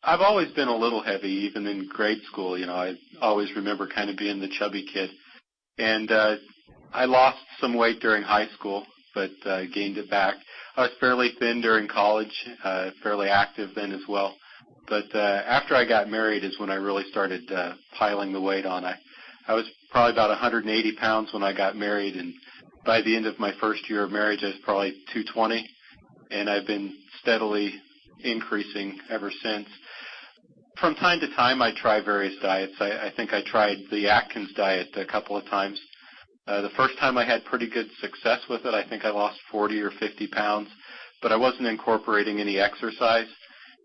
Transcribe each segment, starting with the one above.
I've always been a little heavy, even in grade school. I always remember kind of being the chubby kid. And I lost some weight during high school, but gained it back. I was fairly thin during college, fairly active then as well. But after I got married is when I really started piling the weight on. I was probably about 180 pounds when I got married, and by the end of my first year of marriage, I was probably 220, and I've been steadily increasing ever since. From time to time, I try various diets. I think I tried the Atkins diet a couple of times. The first time I had pretty good success with it. I think I lost 40 or 50 pounds, but I wasn't incorporating any exercise.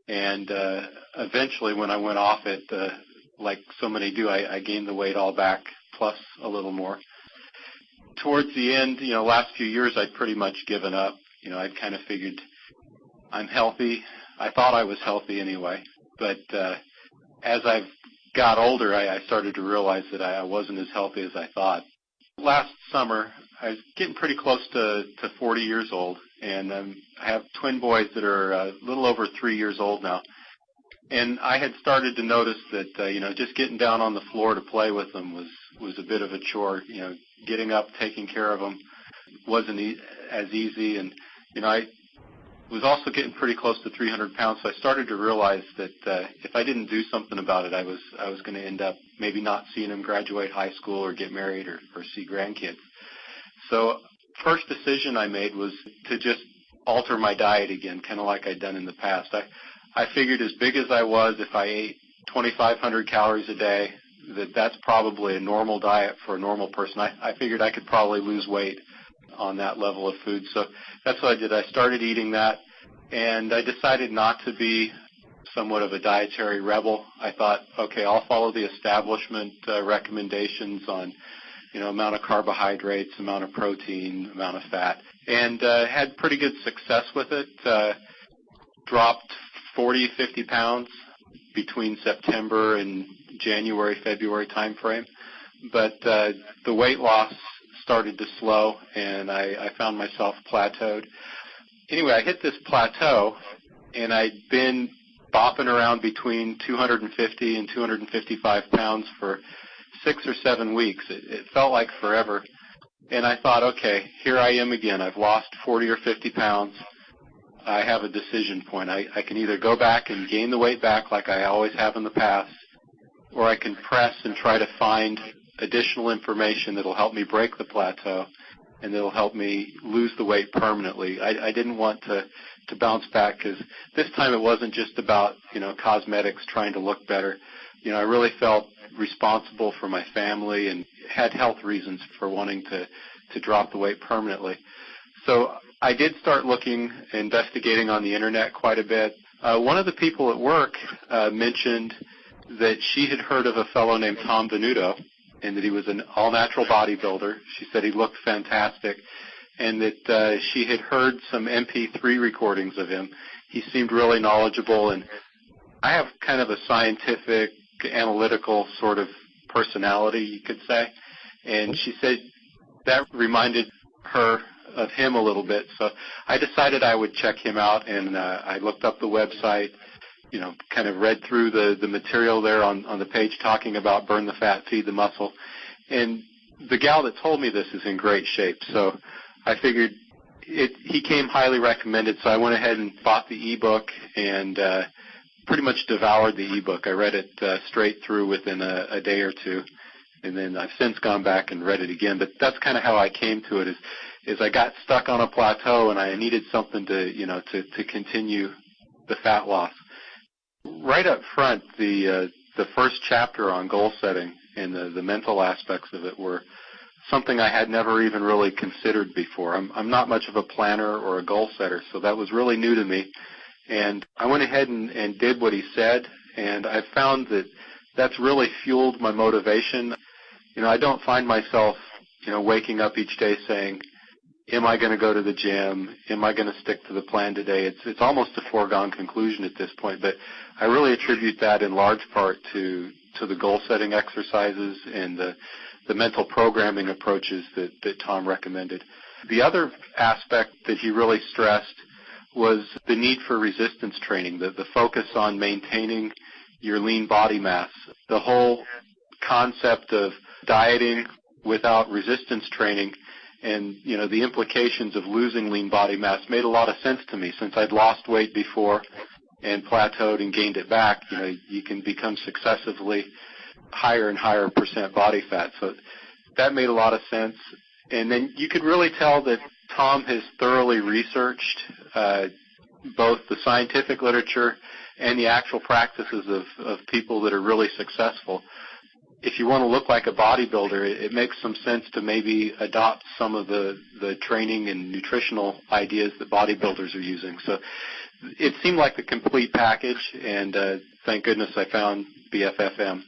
And eventually, when I went off it, like so many do, I gained the weight all back, plus a little more. Towards the end, last few years, I'd pretty much given up. I'd kind of figured I'm healthy. I thought I was healthy anyway. But as I've got older, I started to realize that I wasn't as healthy as I thought. Last summer, I was getting pretty close to 40 years old, and I have twin boys that are a little over 3 years old now. And I had started to notice that, just getting down on the floor to play with them was a bit of a chore. Getting up, taking care of them wasn't as easy. And, I was also getting pretty close to 300 pounds, so I started to realize that if I didn't do something about it, I was going to end up maybe not seeing them graduate high school or get married or see grandkids. So first decision I made was to just alter my diet again, kind of like I'd done in the past. I figured as big as I was, if I ate 2,500 calories a day, that's probably a normal diet for a normal person. I figured I could probably lose weight on that level of food. So that's what I did. I started eating that, and I decided not to be somewhat of a dietary rebel. I thought, okay, I'll follow the establishment recommendations on, amount of carbohydrates, amount of protein, amount of fat, and had pretty good success with it. Dropped 40, 50 pounds between September and January, February time frame. But the weight loss started to slow, and I found myself plateaued. Anyway, I hit this plateau, and I'd been bopping around between 250 and 255 pounds for 6 or 7 weeks. It felt like forever. And I thought, okay, here I am again. I've lost 40 or 50 pounds. I have a decision point. I can either go back and gain the weight back like I always have in the past, or I can press and try to find additional information that will help me break the plateau and that will help me lose the weight permanently. I didn't want to bounce back, because this time it wasn't just about, cosmetics, trying to look better. I really felt responsible for my family and had health reasons for wanting to drop the weight permanently. So I did start looking, investigating on the Internet quite a bit. One of the people at work mentioned that she had heard of a fellow named Tom Venuto, and that he was an all-natural bodybuilder. She said he looked fantastic, and that she had heard some MP3 recordings of him. He seemed really knowledgeable, and I have kind of a scientific, analytical sort of personality, you could say. And she said that reminded her of him a little bit. So I decided I would check him out, and I looked up the website, kind of read through the material there on the page talking about burn the fat, feed the muscle. And the gal that told me this is in great shape. So I figured he came highly recommended, so I went ahead and bought the ebook and pretty much devoured the ebook. I read it straight through within a day or two, and then I've since gone back and read it again. But that's kind of how I came to it, is I got stuck on a plateau, and I needed something to continue the fat loss. Right up front, the first chapter on goal setting and the mental aspects of it were something I had never even really considered before. I'm not much of a planner or a goal setter, so that was really new to me. And I went ahead and did what he said, and I found that that's really fueled my motivation. I don't find myself, waking up each day saying, am I going to go to the gym? Am I going to stick to the plan today? It's almost a foregone conclusion at this point, but I really attribute that in large part to the goal-setting exercises and the mental programming approaches that Tom recommended. The other aspect that he really stressed was the need for resistance training, the focus on maintaining your lean body mass. The whole concept of dieting without resistance training and, the implications of losing lean body mass made a lot of sense to me. Since I'd lost weight before and plateaued and gained it back, you can become successively higher and higher percent body fat. So that made a lot of sense. And then you could really tell that Tom has thoroughly researched both the scientific literature and the actual practices of people that are really successful. If you want to look like a bodybuilder, it makes some sense to maybe adopt some of the training and nutritional ideas that bodybuilders are using. So it seemed like the complete package, and thank goodness I found BFFM.